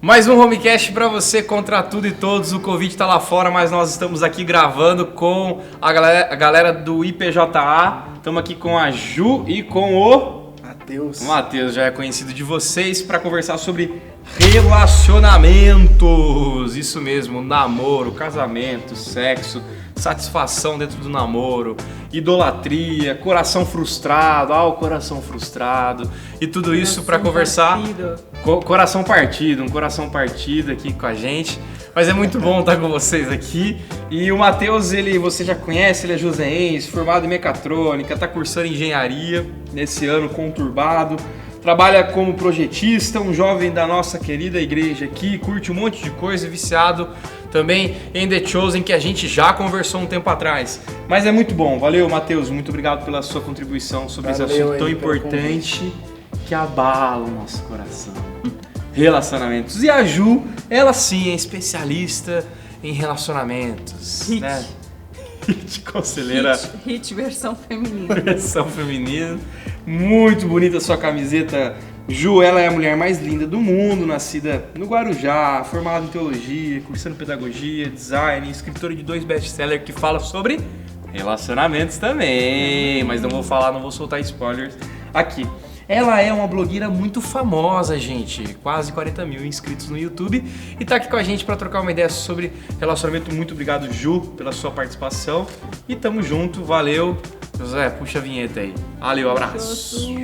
Mais um Homecast pra você contra tudo e todos. O Covid tá lá fora, mas nós estamos aqui gravando com a galera do IPJA. Estamos aqui com a Ju e com o Matheus. O Matheus já é conhecido de vocês para conversar sobre relacionamentos. Isso mesmo, namoro, casamento, sexo, satisfação dentro do namoro, idolatria, coração frustrado, o coração frustrado e tudo isso para conversar. Coração partido, um coração partido aqui com a gente. Mas é muito bom estar com vocês aqui. E o Matheus, você já conhece, ele é joseense, formado em mecatrônica, está cursando engenharia nesse ano conturbado. Trabalha como projetista, um jovem da nossa querida igreja aqui, curte um monte de coisa, viciado também em The Chosen, que a gente já conversou um tempo atrás. Mas é muito bom, valeu Matheus, muito obrigado pela sua contribuição sobre esse assunto tão importante que abala o nosso coração. Relacionamentos. E a Ju, ela sim é especialista em relacionamentos, Hit. né? Hit, conselheira. Hit versão feminina. Versão feminina. Muito bonita a sua camiseta. Ju, ela é a mulher mais linda do mundo, nascida no Guarujá, formada em teologia, cursando pedagogia, design, escritora de 2 best-sellers que fala sobre relacionamentos também. Mas não vou soltar spoilers aqui. Ela é uma blogueira muito famosa, gente. Quase 40 mil inscritos no YouTube. E tá aqui com a gente para trocar uma ideia sobre relacionamento. Muito obrigado, Ju, pela sua participação. E tamo junto, valeu. José, puxa a vinheta aí. Valeu, abraço.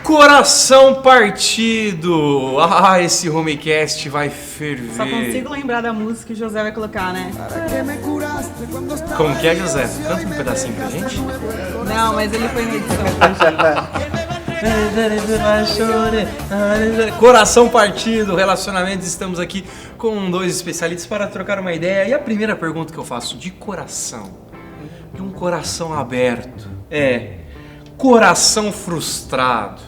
Coração partido! Esse Homecast vai ferver. Só consigo lembrar da música que o José vai colocar, né? Como que é, José? Canta um pedacinho pra gente. Não, mas ele foi na edição. Coração partido, relacionamentos, estamos aqui com 2 especialistas para trocar uma ideia. E a primeira pergunta que eu faço de coração, de um coração aberto, é: coração frustrado,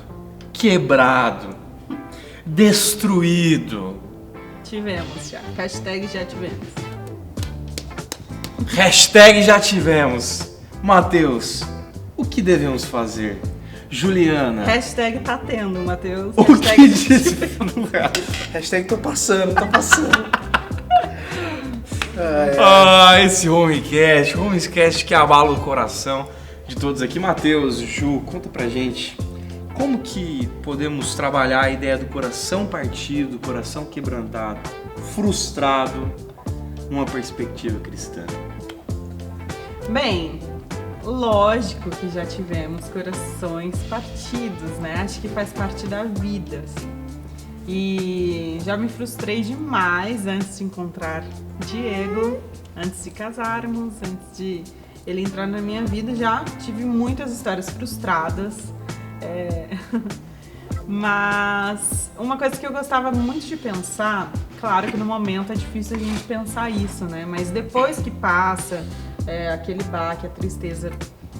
quebrado, destruído. Tivemos já. Hashtag já tivemos. Hashtag já tivemos. Matheus, o que devemos fazer? Juliana. Hashtag tá tendo, Matheus. O que disse? Hashtag tô passando. Esse Homecast que abala o coração de todos aqui. Matheus, Ju, conta pra gente como que podemos trabalhar a ideia do coração partido, coração quebrantado, frustrado, numa perspectiva cristã. Bem, lógico que já tivemos corações partidos, né? Acho que faz parte da vida, assim. E já me frustrei demais antes de encontrar Diego, antes de casarmos, antes de ele entrar na minha vida. Já tive muitas histórias frustradas. Mas uma coisa que eu gostava muito de pensar, claro que no momento é difícil a gente pensar isso, né? Mas depois que passa aquele baque, a tristeza,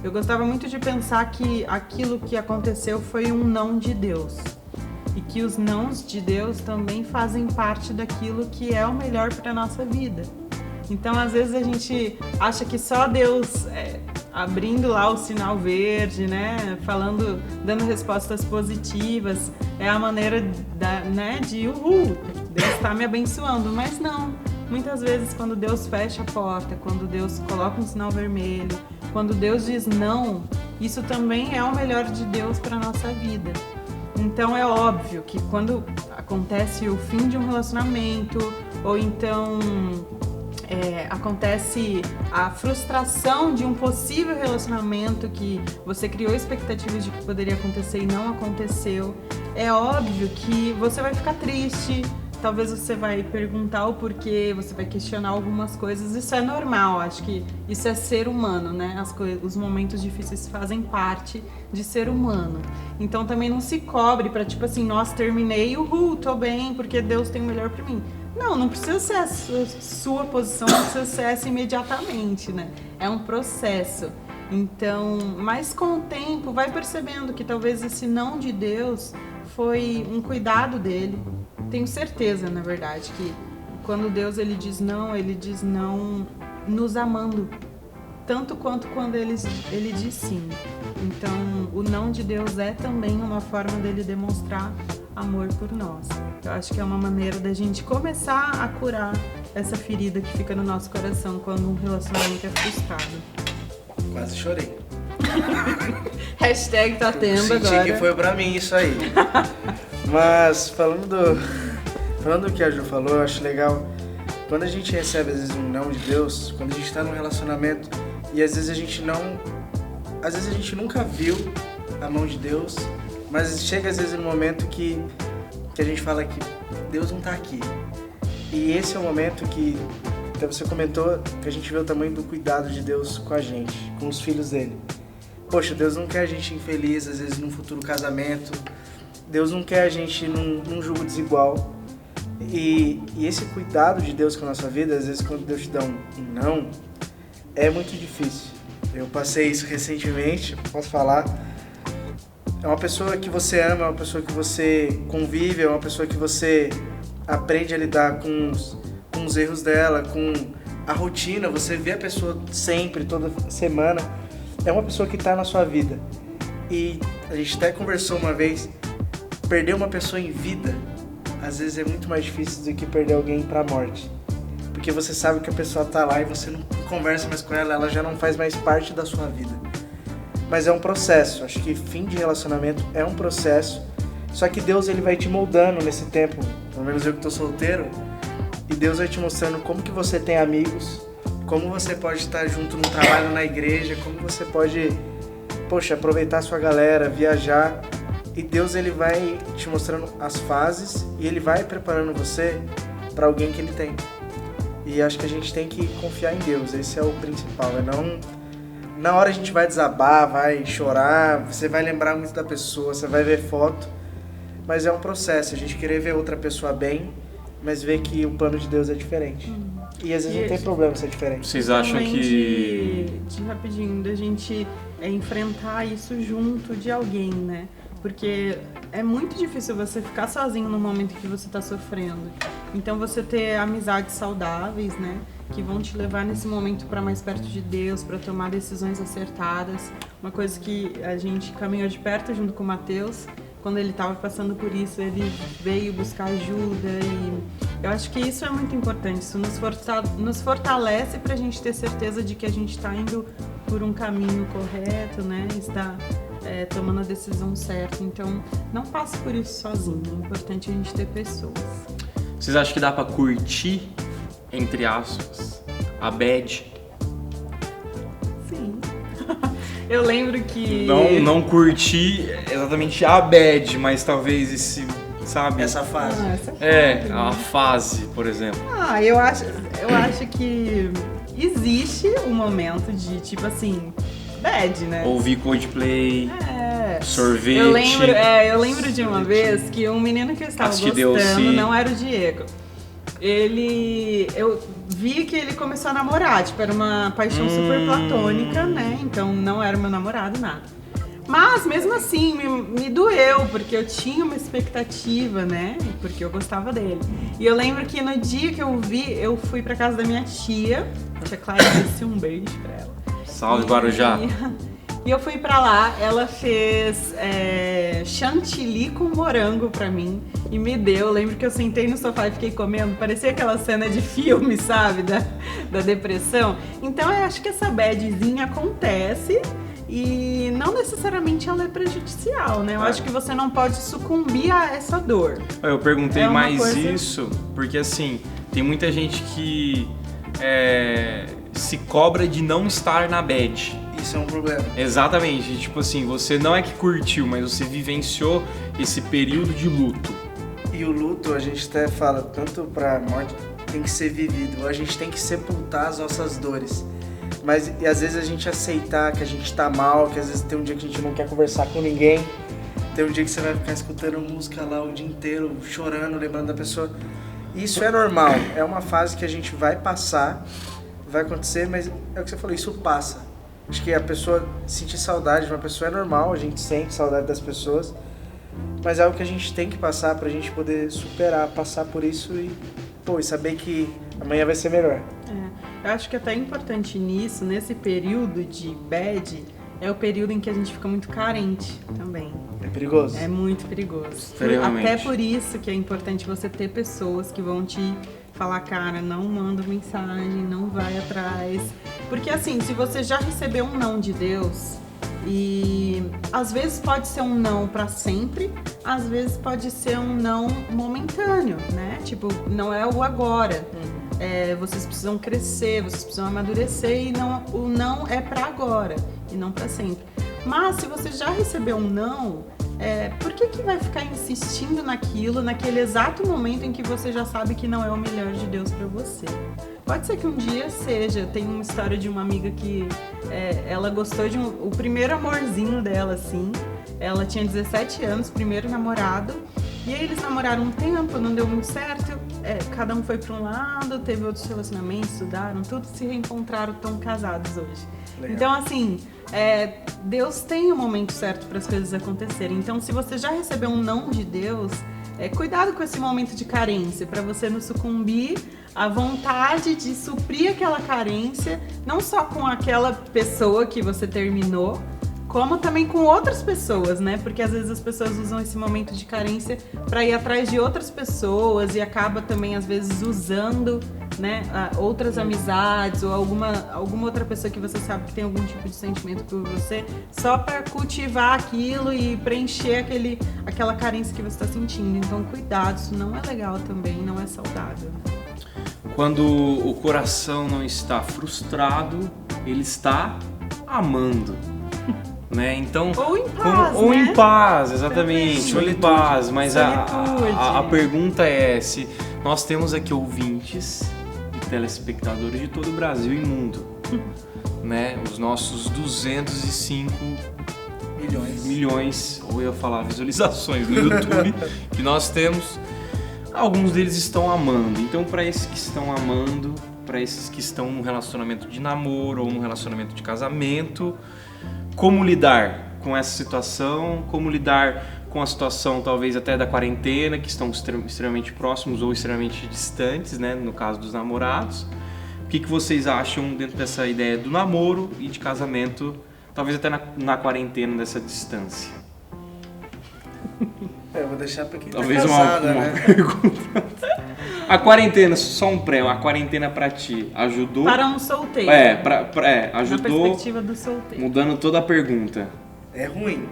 eu gostava muito de pensar que aquilo que aconteceu foi um não de Deus. E que os nãos de Deus também fazem parte daquilo que é o melhor para a nossa vida. Então, às vezes a gente acha que só Deus abrindo lá o sinal verde, né, dando respostas positivas, é a maneira de Deus está me abençoando, mas não. Muitas vezes quando Deus fecha a porta, quando Deus coloca um sinal vermelho, quando Deus diz não, isso também é o melhor de Deus para a nossa vida. Então é óbvio que quando acontece o fim de um relacionamento, ou então acontece a frustração de um possível relacionamento que você criou expectativas de que poderia acontecer e não aconteceu, é óbvio que você vai ficar triste, talvez você vai perguntar o porquê, você vai questionar algumas coisas, isso é normal, acho que isso é ser humano, né? Os momentos difíceis fazem parte de ser humano. Então também não se cobre pra tipo assim, nossa, terminei, tô bem, porque Deus tem o melhor pra mim. Não precisa ser a sua posição, não precisa ser essa imediatamente, né? É um processo. Então, mas com o tempo vai percebendo que talvez esse não de Deus foi um cuidado dele. Tenho certeza, na verdade, que quando Deus ele diz não nos amando, tanto quanto quando ele diz sim. Então, o não de Deus é também uma forma dele demonstrar amor por nós. Eu acho que é uma maneira da gente começar a curar essa ferida que fica no nosso coração quando um relacionamento é frustrado. Quase chorei. Hashtag tá tendo Senti agora. que foi pra mim isso aí. Mas falando do que a Ju falou, eu acho legal. Quando a gente recebe às vezes um não de Deus, quando a gente tá num relacionamento e às vezes a gente nunca viu a mão de Deus, mas chega às vezes no momento que a gente fala que Deus não tá aqui. E esse é o momento que até você comentou que a gente vê o tamanho do cuidado de Deus com a gente, com os filhos dele. Poxa, Deus não quer a gente infeliz, às vezes, num futuro casamento. Deus não quer a gente num julgo desigual. E esse cuidado de Deus com a nossa vida, às vezes, quando Deus te dá um não, é muito difícil. Eu passei isso recentemente, posso falar. É uma pessoa que você ama, é uma pessoa que você convive, é uma pessoa que você aprende a lidar com os erros dela, com a rotina. Você vê a pessoa sempre, toda semana. É uma pessoa que está na sua vida. E a gente até conversou uma vez, perder uma pessoa em vida, às vezes é muito mais difícil do que perder alguém para a morte. Porque você sabe que a pessoa está lá e você não conversa mais com ela, ela já não faz mais parte da sua vida. Mas é um processo, acho que fim de relacionamento é um processo. Só que Deus ele vai te moldando nesse tempo, pelo menos eu que estou solteiro, e Deus vai te mostrando como que você tem amigos, como você pode estar junto no trabalho na igreja, como você pode, aproveitar a sua galera, viajar. E Deus ele vai te mostrando as fases e ele vai preparando você para alguém que ele tem. E acho que a gente tem que confiar em Deus, esse é o principal. Na hora a gente vai desabar, vai chorar, você vai lembrar muito da pessoa, você vai ver foto, mas é um processo, a gente querer ver outra pessoa bem, mas ver que o plano de Deus é diferente. E às vezes não tem problema ser diferente. Vocês acham que... Rapidinho, da gente enfrentar isso junto de alguém, né? Porque é muito difícil você ficar sozinho no momento que você tá sofrendo. Então você ter amizades saudáveis, né? Que vão te levar nesse momento para mais perto de Deus, para tomar decisões acertadas. Uma coisa que a gente caminhou de perto junto com o Matheus, quando ele estava passando por isso, ele veio buscar ajuda e eu acho que isso é muito importante. Isso nos fortalece para a gente ter certeza de que a gente está indo por um caminho correto, né? Está tomando a decisão certa. Então, não passe por isso sozinho. É importante a gente ter pessoas. Vocês acham que dá pra curtir, entre aspas, a bad? Sim. Eu lembro que... Não curtir exatamente a bad, mas talvez esse, sabe? Essa fase. essa fase, a fase, por exemplo. Eu acho que existe um momento de, tipo assim, bad, né? Ouvir Coldplay, sorvete. Eu lembro de uma vez que um menino que eu estava gostando, não era o Diego. Eu vi que ele começou a namorar, tipo, era uma paixão super platônica, né? Então não era meu namorado, nada. Mas mesmo assim, me doeu, porque eu tinha uma expectativa, né? Porque eu gostava dele. E eu lembro que no dia que eu vi, eu fui pra casa da minha tia Clarice, um beijo pra ela. Salve, Guarujá. E eu fui pra lá, ela fez chantilly com morango pra mim e me deu. Eu lembro que eu sentei no sofá e fiquei comendo, parecia aquela cena de filme, sabe, da depressão. Então eu acho que essa badzinha acontece e não necessariamente ela é prejudicial, né? Eu acho que você não pode sucumbir a essa dor. Eu perguntei mais isso porque, assim, tem muita gente que se cobra de não estar na bad. Isso é um problema. Exatamente, tipo assim, você não é que curtiu, mas você vivenciou esse período de luto. E o luto, a gente até fala, tanto pra morte, tem que ser vivido, a gente tem que sepultar as nossas dores. Mas e às vezes a gente aceitar que a gente tá mal, que às vezes tem um dia que a gente não quer conversar com ninguém, tem um dia que você vai ficar escutando música lá o dia inteiro, chorando, lembrando da pessoa. Isso é normal, é uma fase que a gente vai passar, vai acontecer, mas é o que você falou, isso passa. Acho que a pessoa sentir saudade de uma pessoa é normal, a gente sente saudade das pessoas, mas é algo que a gente tem que passar pra gente poder superar, passar por isso e saber que amanhã vai ser melhor. Eu acho que até importante nisso, nesse período de bad, é o período em que a gente fica muito carente também. É perigoso. É muito perigoso. Extremamente. Até por isso que é importante você ter pessoas que vão te falar, cara, não manda mensagem, não vai atrás. Porque assim, se você já recebeu um não de Deus, e às vezes pode ser um não pra sempre, às vezes pode ser um não momentâneo, né? Tipo, não é o agora. Vocês precisam crescer, vocês precisam amadurecer e o não é pra agora e não pra sempre. Mas se você já recebeu um não, por que vai ficar insistindo naquilo, naquele exato momento em que você já sabe que não é o melhor de Deus pra você? Pode ser que um dia seja. Tem uma história de uma amiga que ela gostou de o primeiro amorzinho dela, assim. Ela tinha 17 anos, primeiro namorado. E aí eles namoraram um tempo, não deu muito certo. Cada um foi para um lado, teve outros relacionamentos, estudaram, tudo, se reencontraram, estão casados hoje. Legal. Então, assim, Deus tem o momento certo para as coisas acontecerem. Então, se você já recebeu um não de Deus, cuidado com esse momento de carência, para você não sucumbir à vontade de suprir aquela carência, não só com aquela pessoa que você terminou, como também com outras pessoas, né? Porque às vezes as pessoas usam esse momento de carência para ir atrás de outras pessoas e acaba também às vezes usando, né, outras amizades ou alguma outra pessoa que você sabe que tem algum tipo de sentimento por você, só para cultivar aquilo e preencher aquela carência que você está sentindo. Então, cuidado, isso não é legal também, não é saudável. Quando o coração não está frustrado, ele está amando. Né? Então, ou em paz, ou né? em paz, exatamente, ou em paz, mas a pergunta é se nós temos aqui ouvintes e telespectadores de todo o Brasil e mundo, né? Os nossos 205 milhões, ou eu ia falar visualizações no YouTube que nós temos, alguns deles estão amando. Então, para esses que estão amando, para esses que estão num relacionamento de namoro ou num relacionamento de casamento, como lidar com essa situação, como lidar com a situação talvez até da quarentena, que estão extremamente próximos ou extremamente distantes, né, no caso dos namorados. O que vocês acham dentro dessa ideia do namoro e de casamento, talvez até na quarentena, dessa distância? Eu vou deixar pra quem talvez tá casada, uma né? pergunta. A quarentena, só um pré, a quarentena pra ti ajudou? Para um solteiro. Ajudou. Na perspectiva do solteiro. Mudando toda a pergunta. É ruim.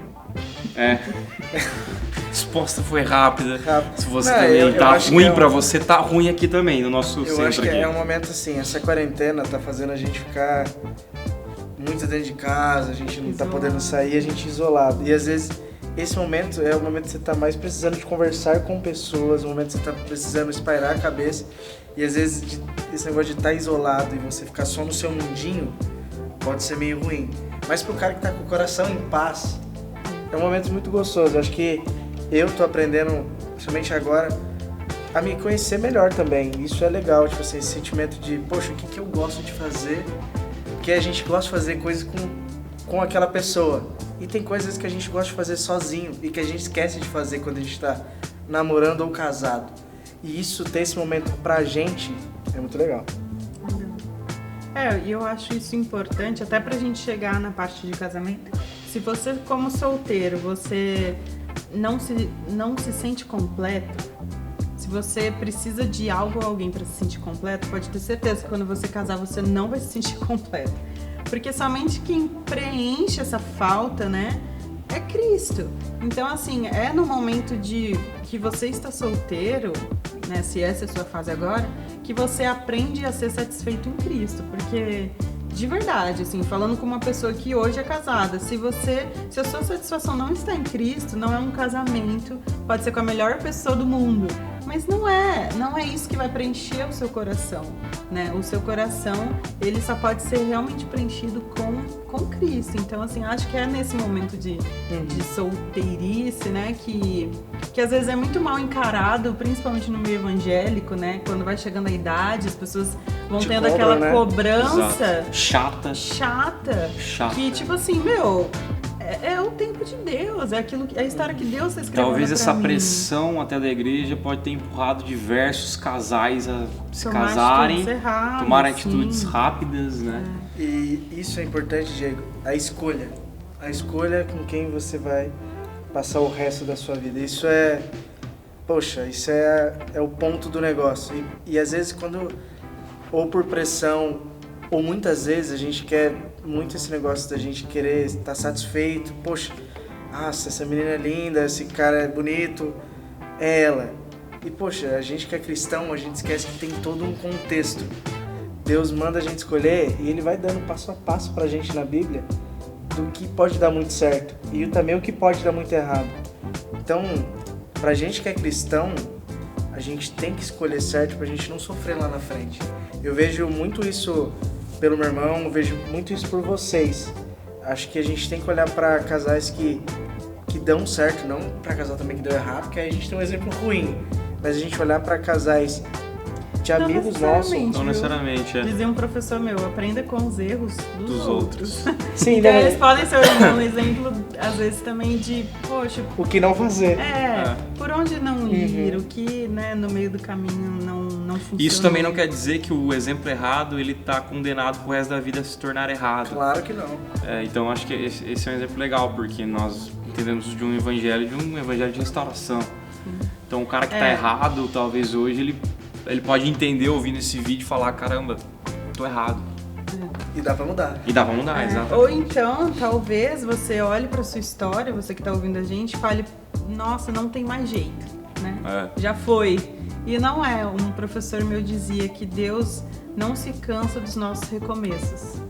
Resposta foi rápida. Se você Não, também eu tá acho ruim que pra você, tá ruim aqui também, no nosso centro aqui. Eu acho que é um momento assim, essa quarentena tá fazendo a gente ficar muito dentro de casa, a gente não tá podendo sair, a gente isolado. E às vezes esse momento é o momento que você tá mais precisando de conversar com pessoas, o momento que você tá precisando espairar a cabeça. E às vezes esse negócio de estar isolado e você ficar só no seu mundinho pode ser meio ruim. Mas pro cara que tá com o coração em paz, é um momento muito gostoso. Eu acho que eu tô aprendendo, principalmente agora, a me conhecer melhor também. Isso é legal, tipo assim, esse sentimento de, poxa, o que eu gosto de fazer? Porque a gente gosta de fazer coisas com aquela pessoa. E tem coisas que a gente gosta de fazer sozinho e que a gente esquece de fazer quando a gente tá namorando ou casado. E isso, ter esse momento pra gente, é muito legal. E eu acho isso importante, até pra gente chegar na parte de casamento. Se você, como solteiro, você não se sente completo, se você precisa de algo ou alguém pra se sentir completo, pode ter certeza que quando você casar, você não vai se sentir completo. Porque somente quem preenche essa falta, né, é Cristo. Então, assim, é no momento que você está solteiro, né, se essa é a sua fase agora, que você aprende a ser satisfeito em Cristo. Porque, de verdade, assim, falando com uma pessoa que hoje é casada, se a sua satisfação não está em Cristo, não é um casamento, pode ser com a melhor pessoa do mundo, mas não é isso que vai preencher o seu coração, né? O seu coração, ele só pode ser realmente preenchido com Cristo. Então, assim, acho que é nesse momento de solteirice, né, que às vezes é muito mal encarado, principalmente no meio evangélico, né? Quando vai chegando a idade, as pessoas vão tendo aquela cobrança chata, que, tipo assim, é o tempo de Deus, é a história que Deus está escrevendo. Talvez essa mim. pressão até da igreja pode ter empurrado diversos casais a se Tomar casarem, atitudes erradas, tomarem sim. atitudes rápidas, né? E isso é importante, Diego, a escolha. A escolha com quem você vai passar o resto da sua vida. Isso é... Poxa, isso é o ponto do negócio. E às vezes quando... Ou por pressão, ou muitas vezes a gente quer muito esse negócio da gente querer estar satisfeito. Poxa, nossa, essa menina é linda, esse cara é bonito, é ela. E poxa, a gente que é cristão, a gente esquece que tem todo um contexto. Deus manda a gente escolher e Ele vai dando passo a passo pra gente na Bíblia do que pode dar muito certo e também o que pode dar muito errado. Então, pra gente que é cristão, a gente tem que escolher certo pra gente não sofrer lá na frente. Eu vejo muito isso pelo meu irmão, eu vejo muito isso por vocês. Acho que a gente tem que olhar pra casais que dão certo, não pra casal também que deu errado, porque aí a gente tem um exemplo ruim. Mas a gente olhar pra casais de amigos nossos. Não necessariamente, Dizia um professor meu, aprenda com os erros dos outros. Sim, Então né? eles podem ser um exemplo, às vezes, também de, poxa, O que não fazer. por onde não ir, o que, né, no meio do caminho não funciona. Isso também não quer dizer que o exemplo errado ele tá condenado pro resto da vida a se tornar errado. Claro que não. Então acho que esse é um exemplo legal, porque nós entendemos de um evangelho de restauração. Então o cara que tá errado, talvez hoje ele pode entender ouvindo esse vídeo e falar, caramba, tô errado. E dá pra mudar. Exatamente. Ou então, talvez você olhe pra sua história, você que tá ouvindo a gente, e fale, nossa, não tem mais jeito, né? Já foi. E não é. Um professor meu dizia que Deus não se cansa dos nossos recomeços.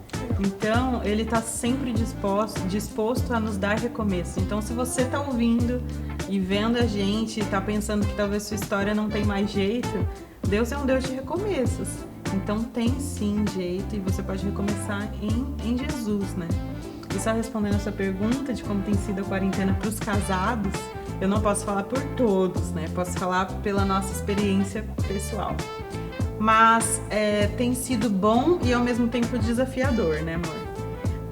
Então, Ele tá sempre disposto a nos dar recomeço. Então, se você tá ouvindo e vendo a gente e tá pensando que talvez sua história não tem mais jeito, Deus é um Deus de recomeços. Então tem sim jeito e você pode recomeçar em Jesus, né? E só respondendo a sua pergunta de como tem sido a quarentena para os casados, eu não posso falar por todos, né? Posso falar pela nossa experiência pessoal. Mas tem sido bom e ao mesmo tempo desafiador, né, amor?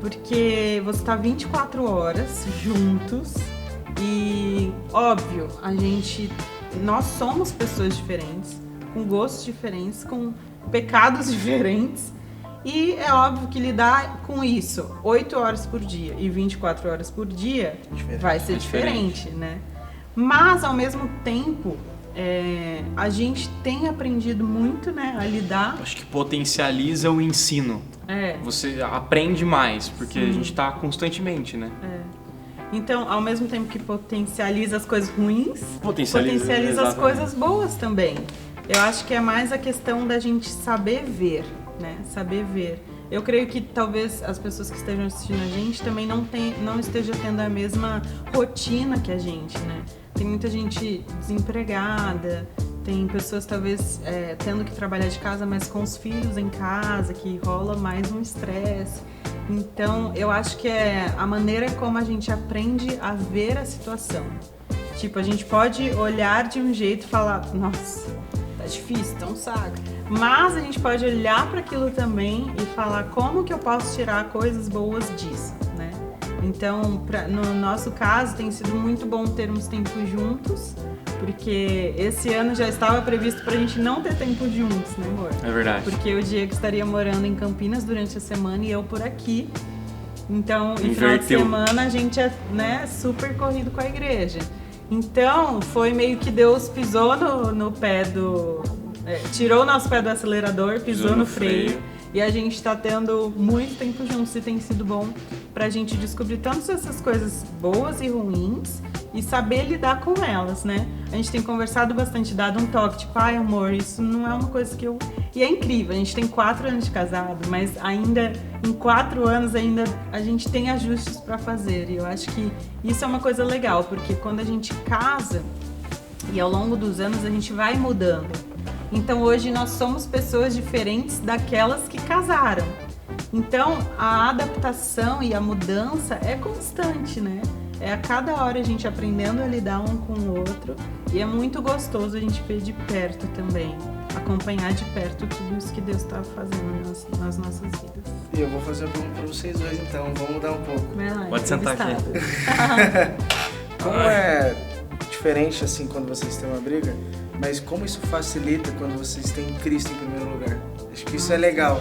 Porque você tá 24 horas juntos e, óbvio, nós somos pessoas diferentes, com gostos diferentes, com pecados diferentes, e é óbvio que lidar com isso 8 horas por dia e 24 horas por dia vai ser diferente, né? Mas, ao mesmo tempo, a gente tem aprendido muito, né, a lidar. Acho que potencializa o ensino. Você aprende mais, porque a gente tá constantemente, né? Então, ao mesmo tempo que potencializa as coisas ruins, potencializa as coisas boas também. Eu acho que é mais a questão da gente saber ver, né? Saber ver. Eu creio que talvez as pessoas que estejam assistindo a gente também não estejam tendo a mesma rotina que a gente, né? Tem muita gente desempregada, tem pessoas talvez tendo que trabalhar de casa, mas com os filhos em casa, que rola mais um estresse. Então, eu acho que é a maneira como a gente aprende a ver a situação. Tipo, a gente pode olhar de um jeito e falar, nossa, tá difícil, tá um saco. Mas a gente pode olhar para aquilo também e falar como que eu posso tirar coisas boas disso, né? Então, no nosso caso, tem sido muito bom termos tempo juntos, porque esse ano já estava previsto pra gente não ter tempo juntos, né, amor? É verdade. Porque o Diego estaria morando em Campinas durante a semana e eu por aqui. Então, em Inverteu. final de semana, a gente é, né, super corrido com a igreja. Então, foi meio que Deus pisou no pé do... tirou o nosso pé do acelerador, pisou no freio. E a gente tá tendo muito tempo juntos e tem sido bom pra gente descobrir tantas essas coisas boas e ruins e saber lidar com elas, né? A gente tem conversado bastante, dado um toque, tipo, ai amor, isso não é uma coisa que eu... E é incrível, a gente tem 4 anos de casado, mas ainda, em 4 anos ainda, a gente tem ajustes pra fazer. E eu acho que isso é uma coisa legal, porque quando a gente casa, e ao longo dos anos a gente vai mudando. Então hoje nós somos pessoas diferentes daquelas que casaram. Então a adaptação e a mudança é constante, né? É a cada hora a gente aprendendo a lidar um com o outro e é muito gostoso a gente ver de perto também. acompanhar de perto tudo isso que Deus está fazendo nas nossas vidas. E eu vou fazer uma pergunta pra vocês dois então, vamos mudar um pouco. Pode sentar aqui. Como é diferente assim quando vocês têm uma briga, mas como isso facilita quando vocês têm Cristo em primeiro lugar? Acho que isso é legal.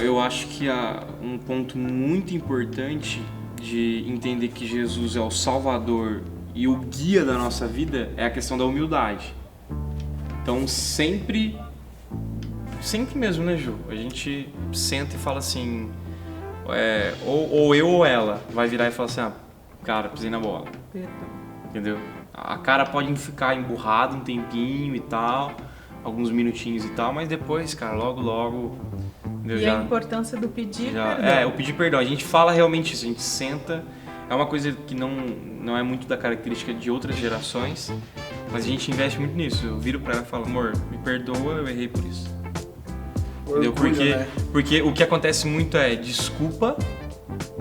Eu acho que há um ponto muito importante de entender que Jesus é o Salvador e o guia da nossa vida é a questão da humildade. Então sempre mesmo, né, Ju? A gente senta e fala assim, ou eu ou ela vai virar e falar assim, cara, pisei na bola. Perdão. Entendeu? A cara pode ficar emburrada um tempinho e tal, alguns minutinhos e tal, mas depois, cara, logo... E a importância do pedir perdão. O pedir perdão. A gente fala realmente isso, a gente senta. É uma coisa que não é muito da característica de outras gerações, mas a gente investe muito nisso. Eu viro pra ela e falo, amor, me perdoa, eu errei por isso. Entendeu? Porque o que acontece muito é desculpa,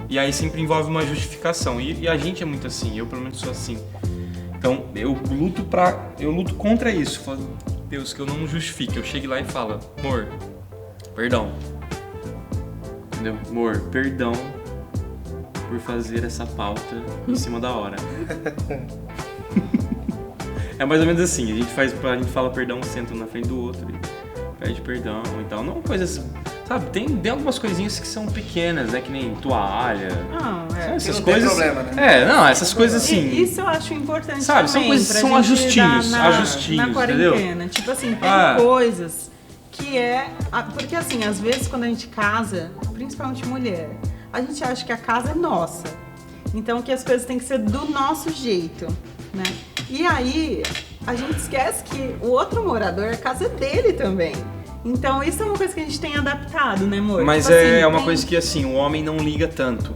e aí sempre envolve uma justificação. E a gente é muito assim, eu pelo menos sou assim. Então eu luto contra isso. Falo, Deus, que eu não justifique. Eu chego lá e falo, amor, perdão. Entendeu? Amor, perdão por fazer essa pauta em cima da hora. É mais ou menos assim, a gente fala perdão, senta na frente do outro e pede perdão e tal. Não coisas, sabe, tem algumas coisinhas que são pequenas, né, que nem toalha. Essas coisas. Tem problema, né? Essas coisas assim. E isso eu acho importante, sabe, também. São coisas que são ajustinhos, na quarentena. Entendeu? Tipo assim, tem coisas que porque assim, às vezes quando a gente casa, principalmente mulher, a gente acha que a casa é nossa. Então que as coisas têm que ser do nosso jeito, né? E aí a gente esquece que o outro morador, a casa é dele também. Então isso é uma coisa que a gente tem adaptado, né, amor? Mas tipo é uma coisa que assim, o homem não liga tanto.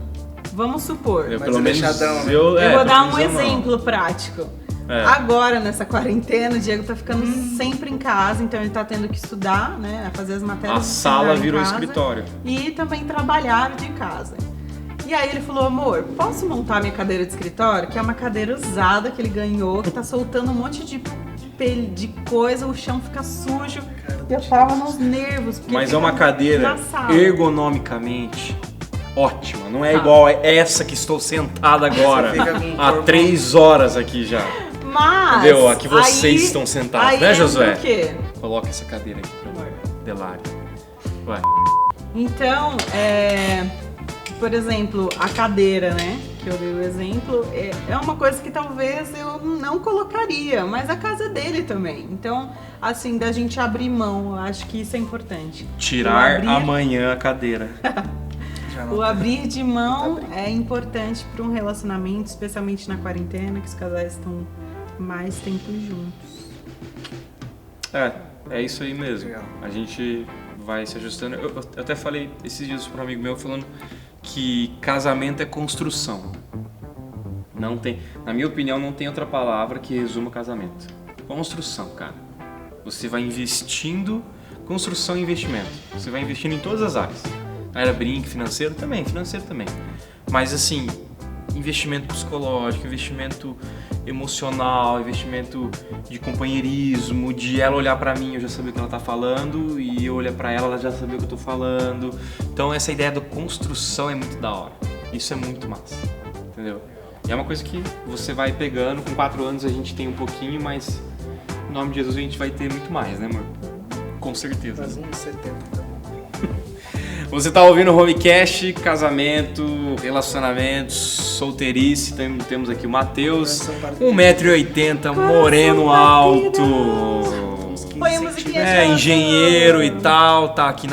Vamos supor. Pelo menos né? Eu vou dar um exemplo prático. Agora, nessa quarentena, o Diego tá ficando sempre em casa, então ele tá tendo que estudar, né, fazer as matérias. A sala virou escritório. E também trabalhar de casa. E aí ele falou, amor, posso montar minha cadeira de escritório? Que é uma cadeira usada que ele ganhou, que tá soltando um monte de coisa, o chão fica sujo. Eu tava nos nervos. Mas é uma cadeira ergonomicamente ótima, não é igual essa que estou sentada agora há 3 horas aqui já. Mas, entendeu? Aqui vocês estão sentados, né, Josué? O quê? Coloca essa cadeira aqui pra Delário. Vai. Então, por exemplo, a cadeira, né, que eu dei o exemplo, é uma coisa que talvez eu não colocaria, mas a casa é dele também. Então, assim, da gente abrir mão, eu acho que isso é importante. Tirar amanhã a cadeira. O abrir de mão é importante para um relacionamento, especialmente na quarentena, que os casais estão mais tempo juntos. É isso aí mesmo. Legal. A gente vai se ajustando. Eu até falei esses dias para um amigo meu falando que casamento é construção. Não tem, na minha opinião, não tem outra palavra que resuma casamento. Construção, cara. Você vai investindo, construção e investimento. Você vai investindo em todas as áreas. Era brinco, financeiro também. Mas assim, investimento psicológico, investimento emocional, investimento de companheirismo, de ela olhar pra mim, eu já sabia o que ela tá falando, e eu olhar pra ela, ela já sabia o que eu tô falando. Então essa ideia da construção é muito da hora. Isso é muito massa, entendeu? E é uma coisa que você vai pegando, com 4 anos a gente tem um pouquinho, mas em nome de Jesus a gente vai ter muito mais, né, amor? Com certeza. Faz uns 70. Você tá ouvindo o Homecast, casamento, relacionamentos, solteirice. Temos aqui o Matheus, 1,80 m, moreno alto. Engenheiro e tal, tá aqui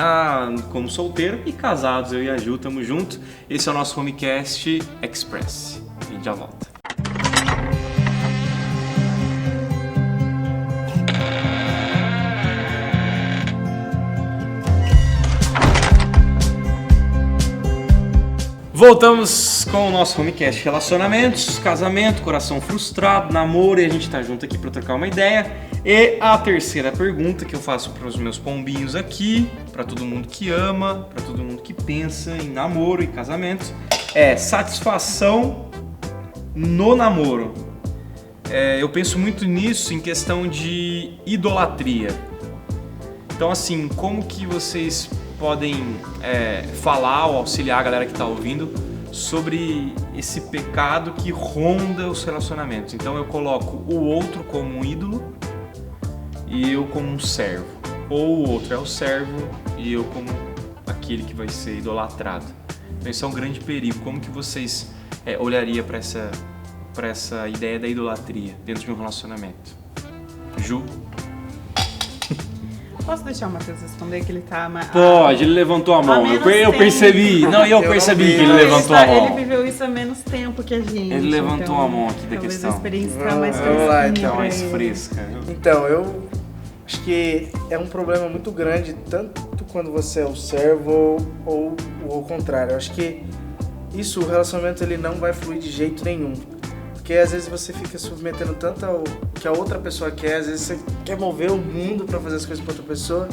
como solteiro e casados, eu e a Ju, tamo junto. Esse é o nosso Homecast Express. A gente já volta. Voltamos com o nosso Homecast Relacionamentos, casamento, coração frustrado, namoro, e a gente tá junto aqui para trocar uma ideia. E a terceira pergunta que eu faço para os meus pombinhos aqui, para todo mundo que ama, para todo mundo que pensa em namoro e casamento, é satisfação no namoro. eu penso muito nisso em questão de idolatria. Então, assim, como que vocês podem falar ou auxiliar a galera que está ouvindo sobre esse pecado que ronda os relacionamentos? Então, eu coloco o outro como um ídolo e eu como um servo. Ou o outro é o servo e eu como aquele que vai ser idolatrado. Então, isso é um grande perigo. Como que vocês olhariam para essa ideia da idolatria dentro de um relacionamento? Ju? Posso deixar o Matheus responder que ele tá... Pode, ele levantou a mão. Eu percebi. Não, eu percebi que ele levantou a mão. Ele viveu isso há menos tempo que a gente. Ele levantou a mão aqui da talvez questão. A experiência tá mais Vamos lá, então. Mais fresca. Então, eu acho que é um problema muito grande, tanto quando você é o servo ou o contrário. Eu acho que o relacionamento ele não vai fluir de jeito nenhum. Porque às vezes você fica submetendo tanto ao que a outra pessoa quer, às vezes você quer mover o mundo pra fazer as coisas pra outra pessoa,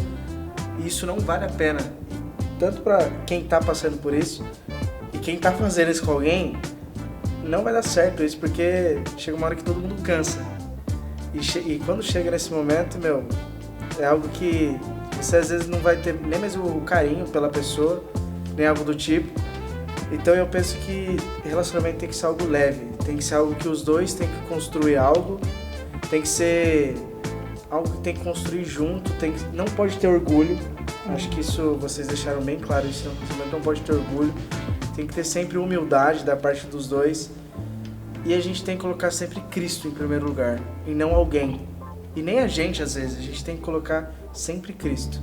e isso não vale a pena. Tanto pra quem tá passando por isso, e quem tá fazendo isso com alguém, não vai dar certo isso, porque chega uma hora que todo mundo cansa. E quando chega nesse momento, é algo que você às vezes não vai ter nem mais o carinho pela pessoa, nem algo do tipo. Então eu penso que relacionamento tem que ser algo leve, tem que ser algo que os dois têm que construir algo, tem que ser algo que tem que construir junto, não pode ter orgulho. Acho que isso vocês deixaram bem claro, isso no relacionamento não pode ter orgulho, tem que ter sempre humildade da parte dos dois, e a gente tem que colocar sempre Cristo em primeiro lugar, e não alguém, e nem a gente às vezes, a gente tem que colocar sempre Cristo.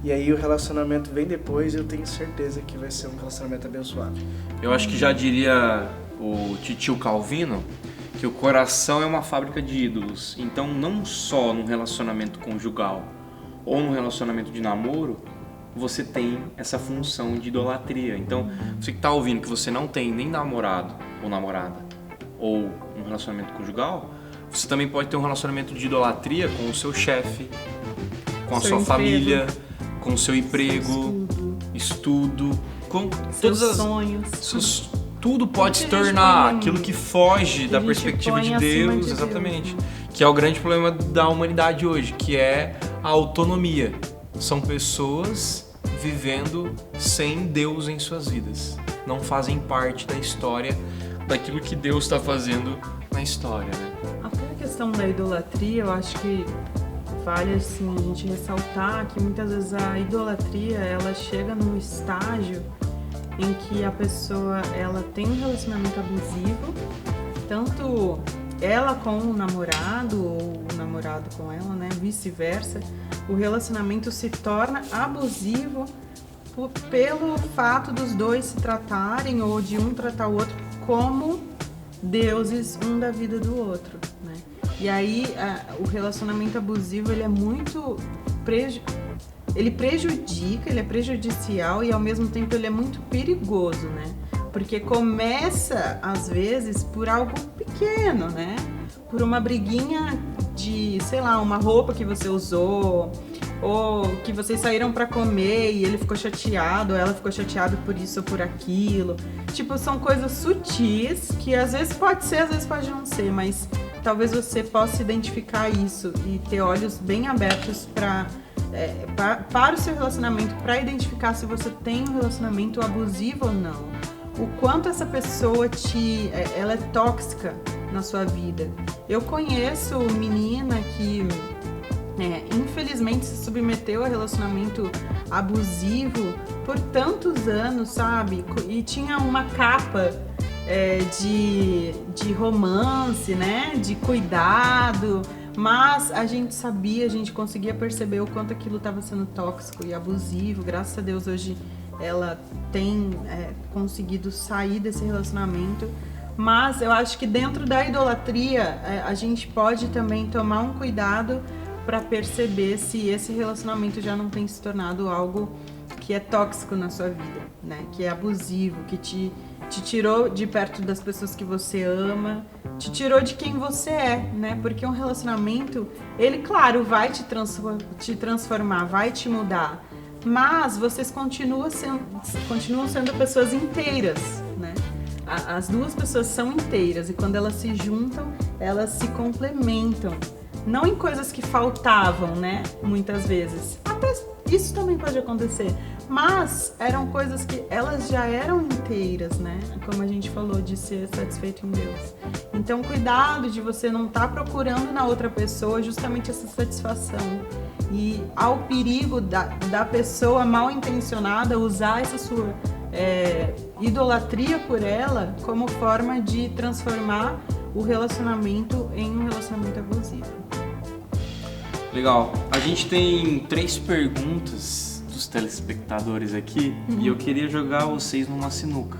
E aí o relacionamento vem depois, eu tenho certeza que vai ser um relacionamento abençoado. Eu acho que já diria o titio Calvino que o coração é uma fábrica de ídolos. Então, não só num relacionamento conjugal ou num relacionamento de namoro, você tem essa função de idolatria. Então, você que está ouvindo que você não tem nem namorado ou namorada ou um relacionamento conjugal, você também pode ter um relacionamento de idolatria com o seu chefe, com a sua família, com o seu emprego, estudo, com seus todas as sonhos. Tudo pode se tornar aquilo que foge da perspectiva de Deus, exatamente. Que é o grande problema da humanidade hoje, que é a autonomia. São pessoas vivendo sem Deus em suas vidas. Não fazem parte da história, daquilo que Deus está fazendo na história, né? Até a questão da idolatria, eu acho que vale assim, a gente ressaltar que muitas vezes a idolatria ela chega num estágio em que a pessoa ela tem um relacionamento abusivo, tanto ela com o namorado ou o namorado com ela, né, vice-versa, o relacionamento se torna abusivo pelo fato dos dois se tratarem ou de um tratar o outro como deuses um da vida do outro, né? E aí o relacionamento abusivo ele é muito ele prejudica, ele é prejudicial e ao mesmo tempo ele é muito perigoso, né? Porque começa às vezes por algo pequeno, né? Por uma briguinha de, sei lá, uma roupa que você usou, ou que vocês saíram pra comer e ele ficou chateado, ou ela ficou chateada por isso ou por aquilo. Tipo, são coisas sutis que às vezes pode ser, às vezes pode não ser, mas talvez você possa identificar isso e ter olhos bem abertos para o seu relacionamento, para identificar se você tem um relacionamento abusivo ou não. O quanto essa pessoa ela é tóxica na sua vida. Eu conheço menina que infelizmente se submeteu a relacionamento abusivo por tantos anos, sabe? E tinha uma capa de romance, né? De cuidado, mas a gente sabia, a gente conseguia perceber o quanto aquilo estava sendo tóxico e abusivo. Graças a Deus hoje ela tem conseguido sair desse relacionamento. Mas eu acho que dentro da idolatria a gente pode também tomar um cuidado para perceber se esse relacionamento já não tem se tornado algo que é tóxico na sua vida, né? Que é abusivo, que te tirou de perto das pessoas que você ama, te tirou de quem você é, né? Porque um relacionamento, ele, claro, vai te transformar, vai te mudar, mas vocês continuam sendo pessoas inteiras, né? as duas pessoas são inteiras e quando elas se juntam, elas se complementam. Não em coisas que faltavam, né? Muitas vezes. Até isso também pode acontecer. Mas eram coisas que elas já eram inteiras, né? Como a gente falou, de ser satisfeito em Deus. Então, cuidado de você não estar procurando na outra pessoa justamente essa satisfação. E ao perigo da pessoa mal intencionada usar essa sua idolatria por ela como forma de transformar o relacionamento em um relacionamento abusivo. Legal. A gente tem 3 perguntas dos telespectadores aqui e eu queria jogar vocês numa sinuca.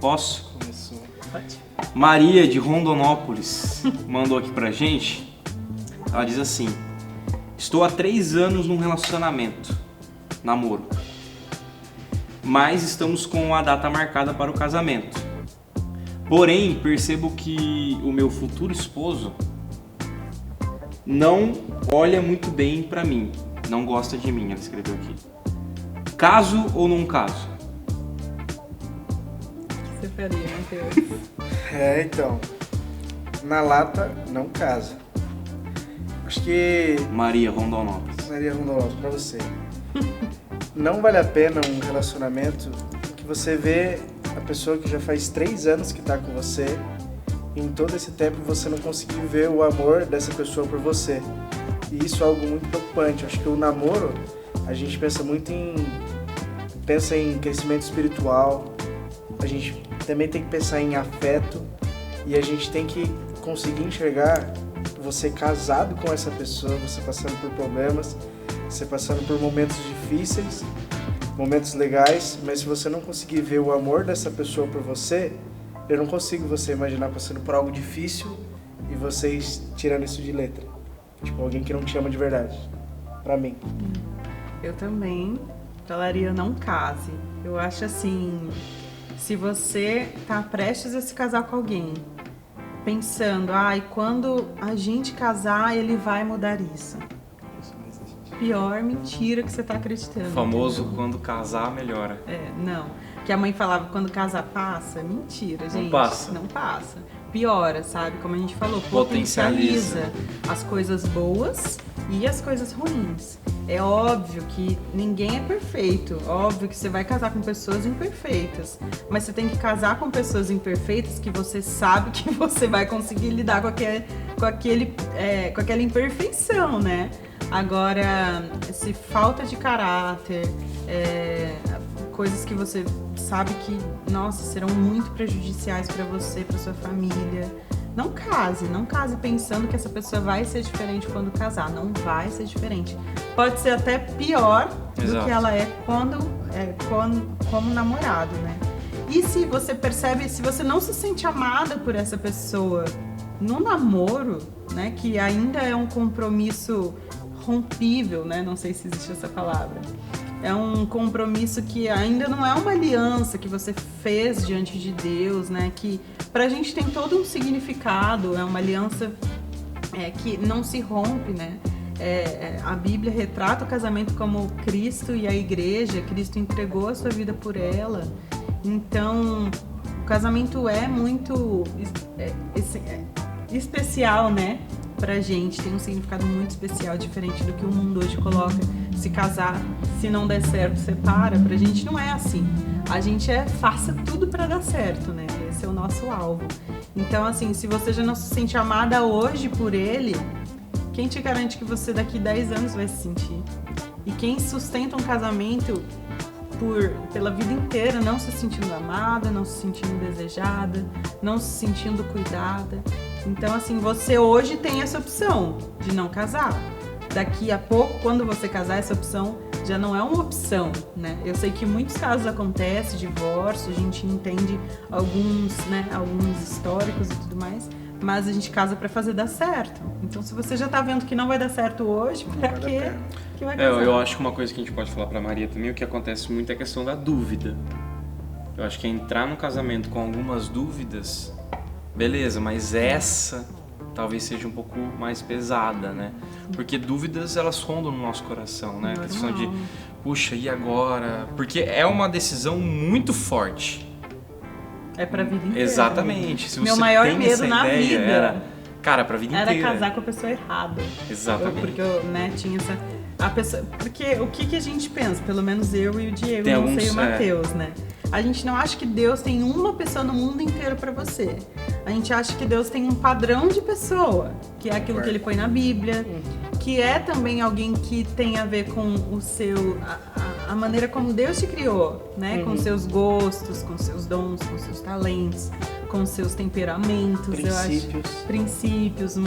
Posso? Começou. Pode. Maria de Rondonópolis mandou aqui pra gente. Ela diz assim: estou há 3 anos num relacionamento, namoro, mas estamos com a data marcada para o casamento. Porém, percebo que o meu futuro esposo não olha muito bem pra mim, não gosta de mim, ela escreveu aqui. Caso ou não caso? O que você faria, Matheus? Então, na lata, não casa. Acho que... Maria Rondonópolis. Maria Rondonópolis, pra você. Não vale a pena um relacionamento que você vê a pessoa que já faz 3 anos que tá com você, e em todo esse tempo você não conseguiu ver o amor dessa pessoa por você. E isso é algo muito preocupante. Acho que o namoro, a gente pensa muito pensa em crescimento espiritual, a gente também tem que pensar em afeto, e a gente tem que conseguir enxergar você casado com essa pessoa, você passando por problemas, você passando por momentos difíceis, momentos legais, mas se você não conseguir ver o amor dessa pessoa por você, eu não consigo você imaginar passando por algo difícil e vocês tirando isso de letra. Tipo, alguém que não te ama de verdade. Pra mim. Eu também falaria não case. Eu acho assim, se você tá prestes a se casar com alguém, pensando, quando a gente casar, ele vai mudar isso. Pior mentira que você tá acreditando. O famoso quando casar melhora. Não. Que a mãe falava quando casar passa. Mentira, gente. Não passa. Não passa. Piora, sabe? Como a gente falou, Potencializa as coisas boas e as coisas ruins. É óbvio que ninguém é perfeito. Óbvio que você vai casar com pessoas imperfeitas. Mas você tem que casar com pessoas imperfeitas que você sabe que você vai conseguir lidar com aquela imperfeição, né? Agora, se falta de caráter, coisas que você sabe que, nossa, serão muito prejudiciais para você, para sua família, não case pensando que essa pessoa vai ser diferente quando casar. Não vai ser diferente. Pode ser até pior do que ela é como namorado, né? E se você percebe, se você não se sente amada por essa pessoa no namoro, né, que ainda é um compromisso rompível, né? Não sei se existe essa palavra. É um compromisso que ainda não é uma aliança que você fez diante de Deus, né? Que pra gente tem todo um significado, é uma aliança que não se rompe, né? A Bíblia retrata o casamento como Cristo e a igreja, Cristo entregou a sua vida por ela. Então, o casamento é muito especial, né? Pra gente, tem um significado muito especial, diferente do que o mundo hoje coloca. Se casar, se não der certo, separa. Pra gente não é assim. A gente faça tudo pra dar certo, né? Esse é o nosso alvo. Então, assim, se você já não se sente amada hoje por ele, quem te garante que você daqui 10 anos vai se sentir? E quem sustenta um casamento pela vida inteira, não se sentindo amada, não se sentindo desejada, não se sentindo cuidada. Então, assim, você hoje tem essa opção de não casar. Daqui a pouco, quando você casar, essa opção já não é uma opção, né? Eu sei que muitos casos acontecem, divórcio, a gente entende alguns históricos e tudo mais, mas a gente casa pra fazer dar certo. Então, se você já tá vendo que não vai dar certo hoje, pra quê que vai casar? Eu acho que uma coisa que a gente pode falar pra Maria também, o que acontece muito é a questão da dúvida. Eu acho que entrar no casamento com algumas dúvidas, beleza, mas essa talvez seja um pouco mais pesada, né? Porque dúvidas, elas rondam no nosso coração, né? A questão de, puxa, e agora? Porque é uma decisão muito forte. É pra vida inteira. Exatamente. Se você Meu maior tem medo essa na ideia, vida era, cara, pra vida era inteira. casar com a pessoa errada. Exatamente. Porque eu, né, tinha essa... A pessoa, porque o que a gente pensa? Pelo menos eu e o Diego, Tem não alguns, sei o Matheus, né? A gente não acha que Deus tem uma pessoa no mundo inteiro pra você. A gente acha que Deus tem um padrão de pessoa, que é aquilo que ele põe na Bíblia, que é também alguém que tem a ver com o seu... A maneira como Deus te criou, né? Com seus gostos, com seus dons, com seus talentos, com seus temperamentos, princípios,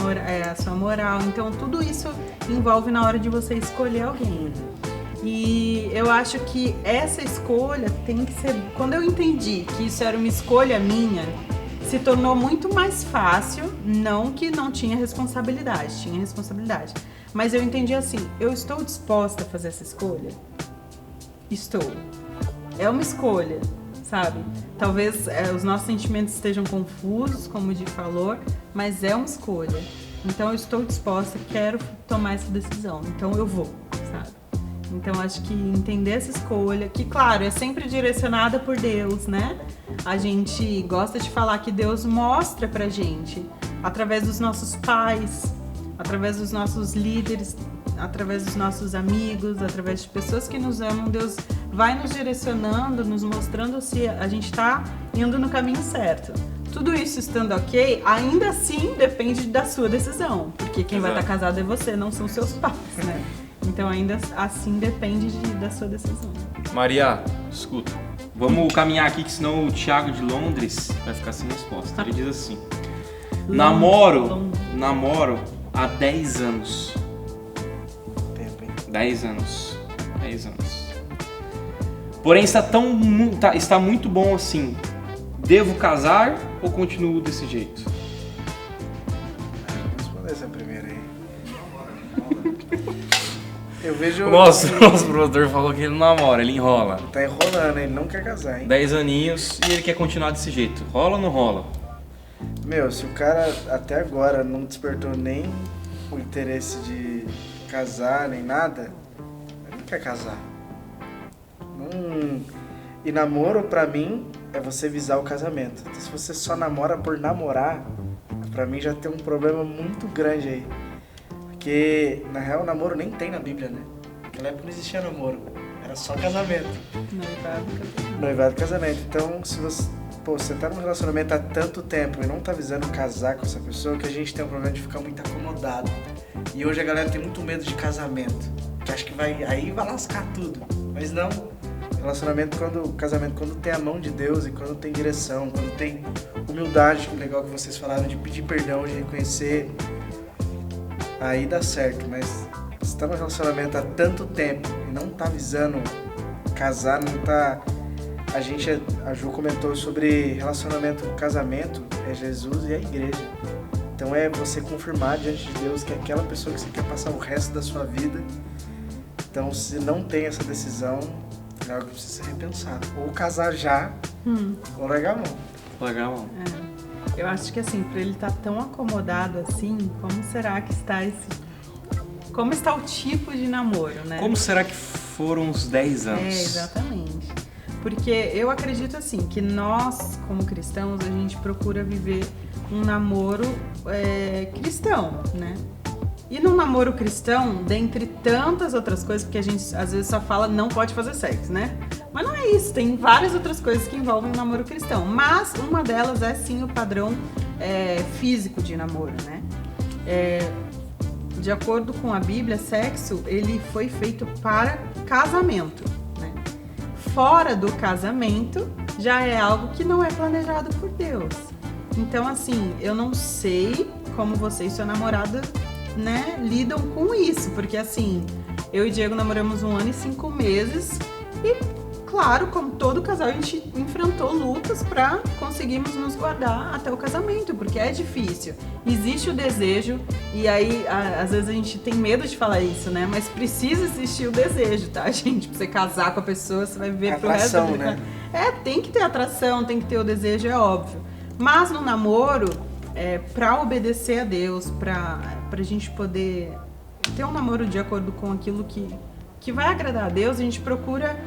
a sua moral. Então, tudo isso envolve na hora de você escolher alguém. E eu acho que essa escolha tem que ser... Quando eu entendi que isso era uma escolha minha, se tornou muito mais fácil, não que não tinha responsabilidade, tinha responsabilidade. Mas eu entendi assim, eu estou disposta a fazer essa escolha? Estou. É uma escolha, sabe? Talvez os nossos sentimentos estejam confusos, como o Di falou, mas é uma escolha. Então eu estou disposta, quero tomar essa decisão, então eu vou, sabe? Então acho que entender essa escolha, que claro, é sempre direcionada por Deus, né? A gente gosta de falar que Deus mostra pra gente, através dos nossos pais, através dos nossos líderes, através dos nossos amigos, através de pessoas que nos amam, Deus vai nos direcionando, nos mostrando se a gente está indo no caminho certo. Tudo isso estando ok, ainda assim depende da sua decisão, porque quem vai estar casado é você, não são seus pais, né? Então ainda assim depende da sua decisão. Maria, escuta, vamos caminhar aqui que senão o Thiago de Londres vai ficar sem resposta. Ele diz assim, namoro há 10 anos. 10 anos. Porém está muito bom assim. Devo casar ou continuo desse jeito? Vou responder essa primeira aí. Eu vejo... Nosso produtor falou que ele não namora, ele enrola. Tá enrolando, ele não quer casar, hein? 10 aninhos e ele quer continuar desse jeito. Rola ou não rola? Meu, se o cara até agora não despertou nem o interesse de casar, nem nada, ele não quer casar. E namoro, pra mim, é você visar o casamento. Então, se você só namora por namorar, pra mim já tem um problema muito grande aí. Porque, na real, namoro nem tem na Bíblia, né? Naquela época não existia namoro, era só casamento. Noivado e casamento. Então, se você tá num relacionamento há tanto tempo e não tá visando casar com essa pessoa, que a gente tem um problema de ficar muito acomodado. E hoje a galera tem muito medo de casamento, que acha que aí vai lascar tudo. Mas não. Casamento, quando tem a mão de Deus e quando tem direção, quando tem humildade, que é legal que vocês falaram, de pedir perdão, de reconhecer, aí dá certo. Mas se tá num relacionamento há tanto tempo e não tá visando casar, não tá... A Ju comentou sobre relacionamento com casamento, é Jesus e a igreja. Então é você confirmar diante de Deus que é aquela pessoa que você quer passar o resto da sua vida. Então, se não tem essa decisão, é algo que precisa ser repensado. Ou casar já, ou largar a mão. Largar a mão. Eu acho que assim, pra ele estar tão acomodado assim, como será que está como está o tipo de namoro, né? Como será que foram os 10 anos? Exatamente. Porque eu acredito assim, que nós, como cristãos, a gente procura viver um namoro cristão, né? E num namoro cristão, dentre tantas outras coisas, porque a gente às vezes só fala não pode fazer sexo, né? Mas não é isso, tem várias outras coisas que envolvem o namoro cristão. Mas uma delas é sim o padrão físico de namoro, né? De acordo com a Bíblia, sexo, ele foi feito para casamento, né? Fora do casamento, já é algo que não é planejado por Deus. Então, assim, eu não sei como você e sua namorada, né, lidam com isso, porque assim, eu e Diego namoramos 1 ano e 5 meses e, claro, como todo casal, a gente enfrentou lutas pra conseguirmos nos guardar até o casamento, porque é difícil. Existe o desejo, e aí, às vezes a gente tem medo de falar isso, né, mas precisa existir o desejo, tá, gente? Pra você casar com a pessoa, você vai viver pro resto da vida. Né? Tem que ter atração, tem que ter o desejo, é óbvio. Mas no namoro, pra obedecer a Deus, pra gente poder ter um namoro de acordo com aquilo que vai agradar a Deus, a gente procura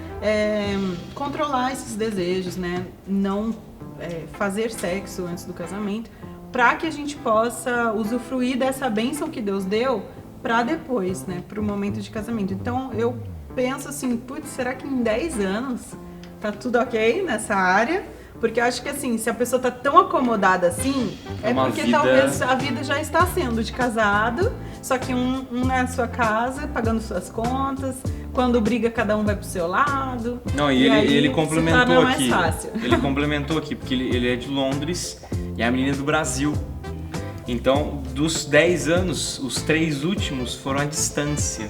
controlar esses desejos, né? Não fazer sexo antes do casamento, para que a gente possa usufruir dessa bênção que Deus deu para depois, né, para o momento de casamento. Então eu penso assim, putz, será que em 10 anos tá tudo ok nessa área? Porque eu acho que assim, se a pessoa tá tão acomodada assim, é porque talvez a vida já está sendo de casado, só que um na sua casa, pagando suas contas, quando briga cada um vai pro seu lado. Não, e ele complementou mais aqui. Fácil. Ele complementou aqui, porque ele é de Londres e a menina é do Brasil. Então, dos 10 anos, os 3 últimos foram à distância.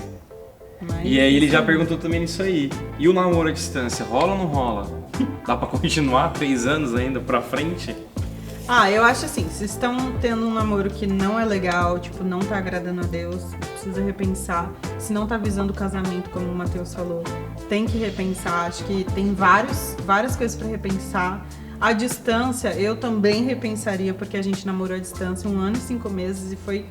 E aí ele já perguntou também nisso aí. E o namoro à distância, rola ou não rola? Dá pra continuar 3 anos ainda pra frente? Eu acho assim, se estão tendo um namoro que não é legal, tipo, não tá agradando a Deus, precisa repensar. Se não tá visando o casamento, como o Matheus falou, tem que repensar. Acho que tem várias coisas pra repensar. A distância, eu também repensaria, porque a gente namorou à distância 1 ano e 5 meses e foi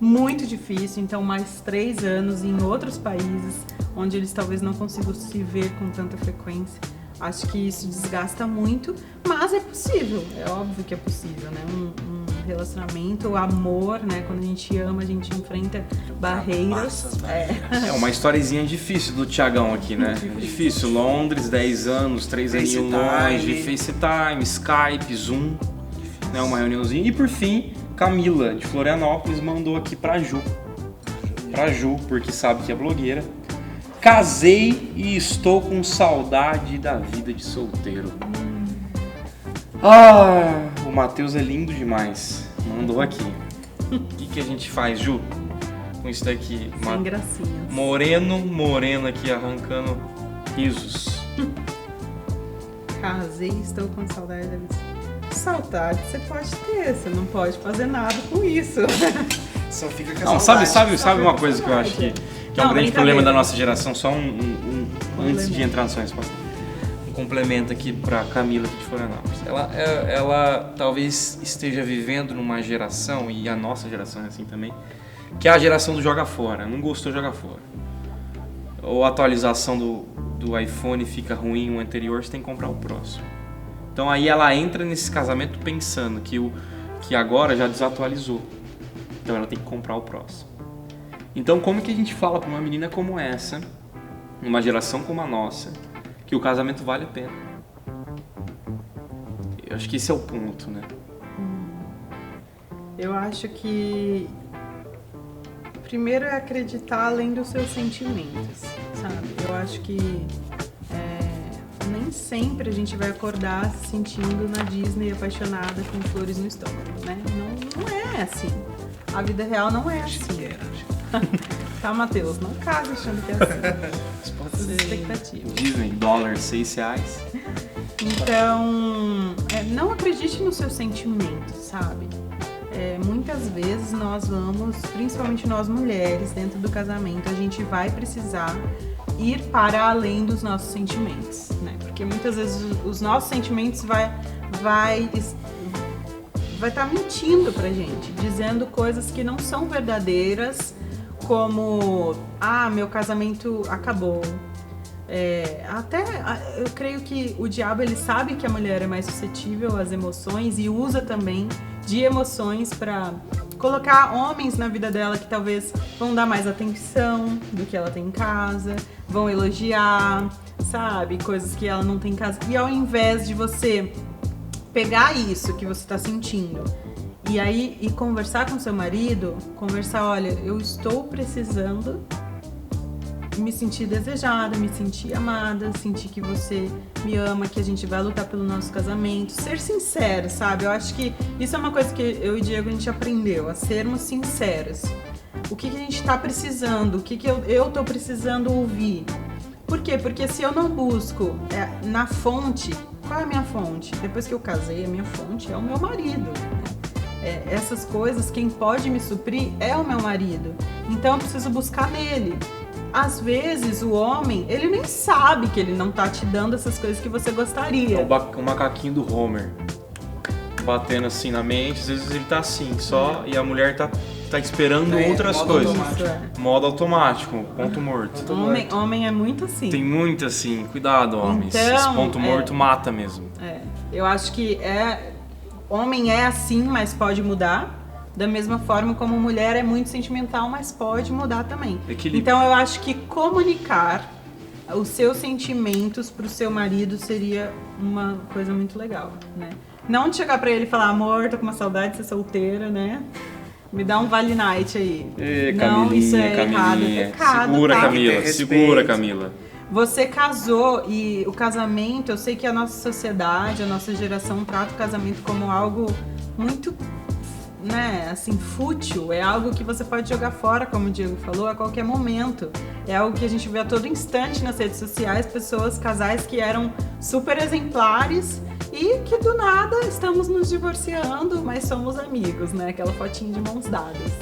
muito difícil. Então, mais 3 anos em outros países, onde eles talvez não consigam se ver com tanta frequência. Acho que isso desgasta muito, mas é possível, é óbvio que é possível, né? Um relacionamento, o amor, né? Quando a gente ama, a gente enfrenta barreiras. É uma historiezinha difícil do Thiagão aqui, né? Difícil. Londres, 10 anos, 3 aninhos longe, FaceTime, Skype, Zoom, né? Uma reuniãozinha. E por fim, Camila, de Florianópolis, mandou aqui pra Ju, porque sabe que é blogueira. Casei e estou com saudade da vida de solteiro. O Matheus é lindo demais. Mandou aqui. O que a gente faz, Ju? Com isso daqui. Sem gracinhas. Moreno aqui arrancando risos. Casei e estou com saudade da vida. Saudade você pode ter, você não pode fazer nada com isso. Só fica com Não, sabe uma coisa que eu acho que é um grande problema da nossa geração, só antes de entrar na sua resposta. Um complemento aqui pra Camila aqui de Florianópolis. Ela talvez esteja vivendo numa geração, e a nossa geração é assim também, que é a geração do joga fora. Não gostou, joga fora. Ou a atualização do iPhone fica ruim, o anterior, você tem que comprar o próximo. Então aí ela entra nesse casamento pensando que agora já desatualizou. Então ela tem que comprar o próximo. Então como que a gente fala para uma menina como essa, numa geração como a nossa, que o casamento vale a pena? Eu acho que esse é o ponto, né? Eu acho que primeiro é acreditar além dos seus sentimentos, sabe? Eu acho que nem sempre a gente vai acordar se sentindo na Disney apaixonada com flores no estômago, né? Não é assim. A vida real não é assim. Tá, Matheus? Não case achando que é assim. Pode ser expectativa. Disney, dólar, R$6. Então, não acredite nos seus sentimentos, sabe? Muitas vezes nós vamos, principalmente nós mulheres, dentro do casamento, a gente vai precisar ir para além dos nossos sentimentos, né? Porque muitas vezes os nossos sentimentos vai estar mentindo pra gente, dizendo coisas que não são verdadeiras, como, meu casamento acabou. Eu creio que o diabo, ele sabe que a mulher é mais suscetível às emoções e usa também de emoções para colocar homens na vida dela que talvez vão dar mais atenção do que ela tem em casa, vão elogiar, sabe, coisas que ela não tem em casa. E ao invés de você pegar isso que você está sentindo e conversar com seu marido, olha, eu estou precisando me sentir desejada, me sentir amada, sentir que você me ama, que a gente vai lutar pelo nosso casamento, ser sincero, sabe? Eu acho que isso é uma coisa que eu e o Diego a gente aprendeu, a sermos sinceros. O que a gente tá precisando, o que eu tô precisando ouvir. Por quê? Porque se eu não busco na fonte, qual é a minha fonte? Depois que eu casei, a minha fonte é o meu marido. Essas coisas, quem pode me suprir é o meu marido. Então eu preciso buscar nele. Às vezes o homem, ele nem sabe que ele não tá te dando essas coisas que você gostaria. É o macaquinho do Homer. batendo assim na mente, às vezes ele tá assim só e a mulher tá esperando outras modo coisas. automático. Modo automático, ponto morto. Homem é muito assim. Tem muito assim, cuidado, homens. Então, Esse ponto morto mata mesmo. Eu acho que homem é assim, mas pode mudar. Da mesma forma como mulher é muito sentimental, mas pode mudar também. Equilíbrio. Então eu acho que comunicar os seus sentimentos pro seu marido seria uma coisa muito legal, né? Não chegar pra ele e falar, amor, tô com uma saudade de ser solteira, né? Me dá um Vale Night aí. Não, isso é errado. É pecado, Segura, tá? Camila. Segura, Camila. Você casou e o casamento, eu sei que a nossa sociedade, a nossa geração trata o casamento como algo muito, né, assim, fútil. É algo que você pode jogar fora, como o Diego falou, a qualquer momento. É algo que a gente vê a todo instante nas redes sociais, casais que eram super exemplares e que do nada estamos nos divorciando, mas somos amigos, né? Aquela fotinha de mãos dadas.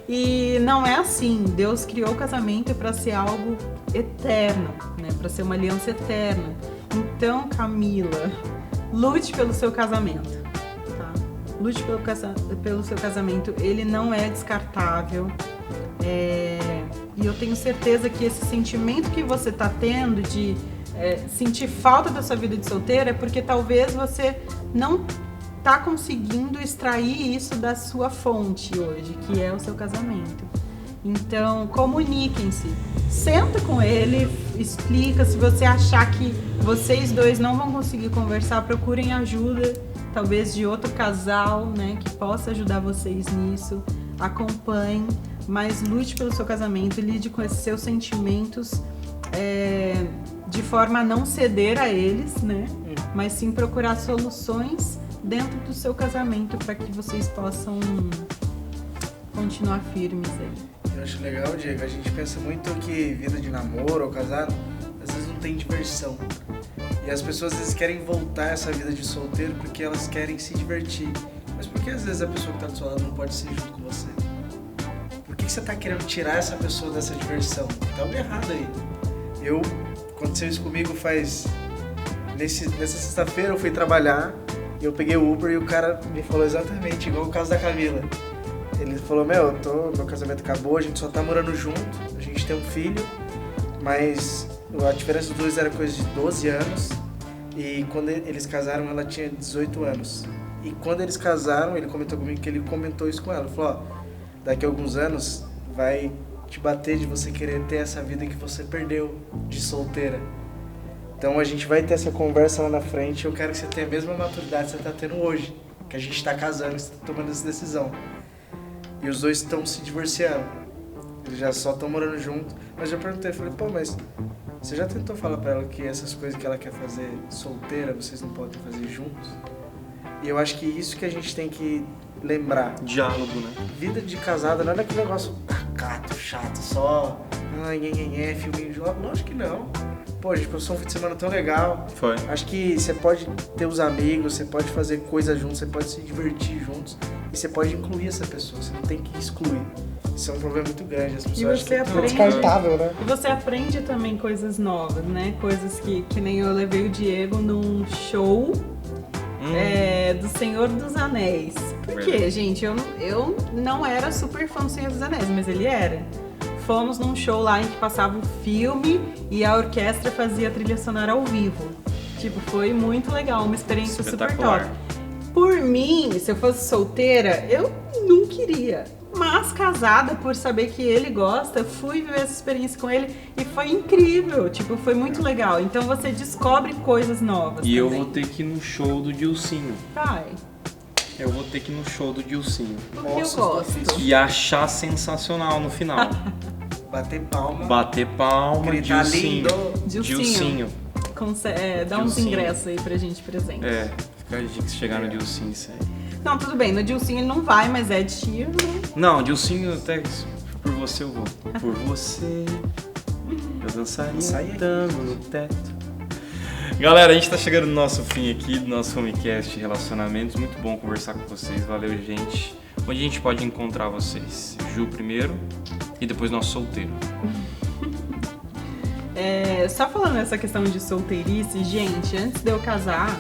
E não é assim. Deus criou o casamento para ser algo eterno, né? Para ser uma aliança eterna. Então, Camila, lute pelo seu casamento, tá? Lute pelo seu casamento. Ele não é descartável. E eu tenho certeza que esse sentimento que você tá tendo de sentir falta da sua vida de solteira é porque talvez você não tá conseguindo extrair isso da sua fonte hoje, que é o seu casamento. Então, comuniquem-se. Senta com ele, explica. Se você achar que vocês dois não vão conseguir conversar, procurem ajuda, talvez de outro casal, né, que possa ajudar vocês nisso. Acompanhem, mas lute pelo seu casamento, lide com esses seus sentimentos de forma a não ceder a eles, né? Mas sim procurar soluções dentro do seu casamento para que vocês possam continuar firmes aí. Eu acho legal, Diego, a gente pensa muito que vida de namoro ou casado, às vezes não tem diversão. E as pessoas às vezes querem voltar a essa vida de solteiro porque elas querem se divertir. Mas por que às vezes a pessoa que tá do seu lado não pode ser junto com você? Por que você tá querendo tirar essa pessoa dessa diversão? Tá algo errado aí. Aconteceu isso comigo nessa sexta-feira eu fui trabalhar e eu peguei o Uber e o cara me falou exatamente igual o caso da Camila. Ele falou, meu casamento acabou, a gente só tá morando junto, a gente tem um filho, mas a diferença dos dois era coisa de 12 anos e quando eles casaram ela tinha 18 anos. E quando eles casaram, ele comentou comigo que ele comentou isso com ela. Ele falou, daqui a alguns anos vai te bater de você querer ter essa vida que você perdeu de solteira. Então a gente vai ter essa conversa lá na frente. Eu quero que você tenha a mesma maturidade que você está tendo hoje, que a gente está casando, que você está tomando essa decisão. E os dois estão se divorciando. Eles já só estão morando junto. Mas eu perguntei, falei, mas você já tentou falar para ela que essas coisas que ela quer fazer solteira, vocês não podem fazer juntos? E eu acho que isso que a gente tem que lembrar. Diálogo, né? Vida de casada não é aquele negócio pacato, chato, só filminho de lógico que não. Pô, a gente passou um fim de semana tão legal. Foi. Acho que você pode ter os amigos, você pode fazer coisas juntos, você pode se divertir juntos e você pode incluir essa pessoa, você não tem que excluir. Isso é um problema muito grande, as pessoas acham que é descartável, né? E você aprende também coisas novas, né? Coisas que nem eu levei o Diego num show do Senhor dos Anéis. Por quê, gente? Eu não era super fã do Senhor dos Anéis, mas ele era. Fomos num show lá em que passava o filme e a orquestra fazia a trilha sonora ao vivo. Tipo, foi muito legal, uma experiência super top. Por mim, se eu fosse solteira, eu não queria. Mas casada, por saber que ele gosta, fui viver essa experiência com ele e foi incrível, tipo, foi muito legal. Então você descobre coisas novas. E também. eu vou ter que ir no show do Dilcinho. Vai. Eu vou ter que ir no show do Dilcinho. Porque eu gosto. E achar sensacional no final. Bater palma. Gritar lindo. Dilcinho. Dá uns ingressos aí pra gente presente. Fica a dica se chegar no Dilcinho, isso aí. Não, tudo bem, no Dilcinho ele não vai, mas é de tio, né? Não, Dilcinho até por você eu vou. Por você eu dançaria tango no teto. Galera, a gente tá chegando no nosso fim aqui do nosso Homecast Relacionamentos. Muito bom conversar com vocês, valeu, gente. Onde a gente pode encontrar vocês? Ju primeiro e depois nosso solteiro. Só falando essa questão de solteirice, gente, antes de eu casar,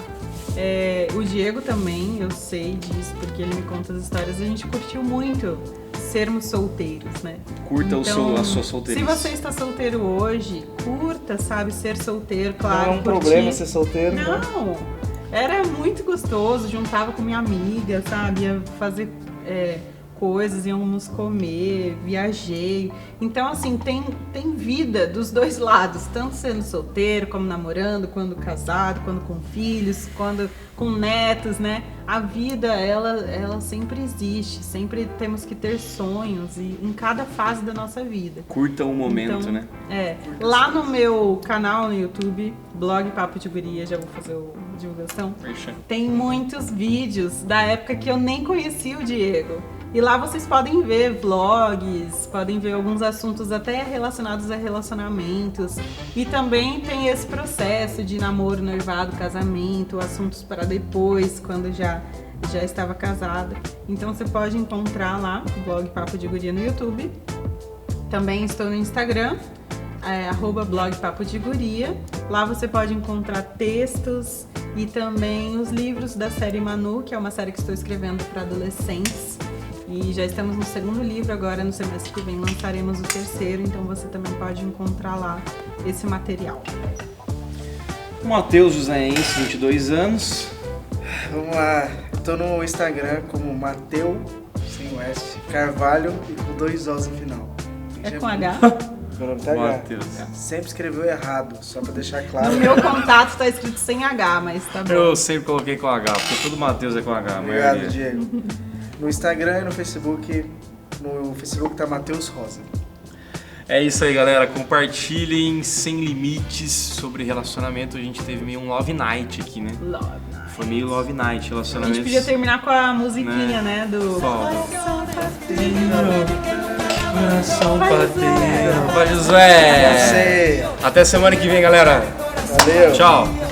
O Diego também, eu sei disso, porque ele me conta as histórias. A gente curtiu muito sermos solteiros, né? Curta Então, a sua solteirice. Se você está solteiro hoje, curta, sabe, ser solteiro, claro. Não é um curtir. problema ser solteiro, né? Não, era muito gostoso, juntava com minha amiga, sabe, ia fazer coisas, íamos comer, viajei. Então, assim, tem vida dos dois lados, tanto sendo solteiro, como namorando, quando casado, quando com filhos, quando com netos, né? A vida, ela sempre existe, sempre temos que ter sonhos e em cada fase da nossa vida. Curta o momento, Então, né? Lá no meu canal no YouTube, blog Papo de Guria, já vou fazer a divulgação, Fecha. tem muitos vídeos da época que eu nem conhecia o Diego. E lá vocês podem ver vlogs, podem ver alguns assuntos até relacionados a relacionamentos. E também tem esse processo de namoro, noivado, casamento, assuntos para depois, quando já estava casada. Então você pode encontrar lá o blog Papo de Guria no YouTube. Também estou no Instagram, @blog Papo de Guria. Lá você pode encontrar textos e também os livros da série Manu, que é uma série que estou escrevendo para adolescentes. E já estamos no segundo livro, agora no semestre que vem lançaremos o terceiro, então você também pode encontrar lá esse material. Matheus Joséense, 22 anos. Vamos lá, tô no Instagram como Mateu, sem o S, Carvalho e com 2 Os no final. É com H? Meu nome tá H. Matheus. Sempre escreveu errado, só pra deixar claro. No meu contato tá escrito sem H, mas tá bom. Eu sempre coloquei com H, porque todo Matheus é com H. a Obrigado, maioria. Diego. No Instagram e no Facebook tá Matheus Rosa. É isso aí, galera. Compartilhem sem limites sobre relacionamento. A gente teve meio um Love Night aqui, né? Love Night. Foi meio Love Night, A relacionamentos. gente podia terminar com a musiquinha, né? Do... Coração Vai, parteiro. Vai, Josué. Você. Até semana que vem, galera. Valeu. Tchau.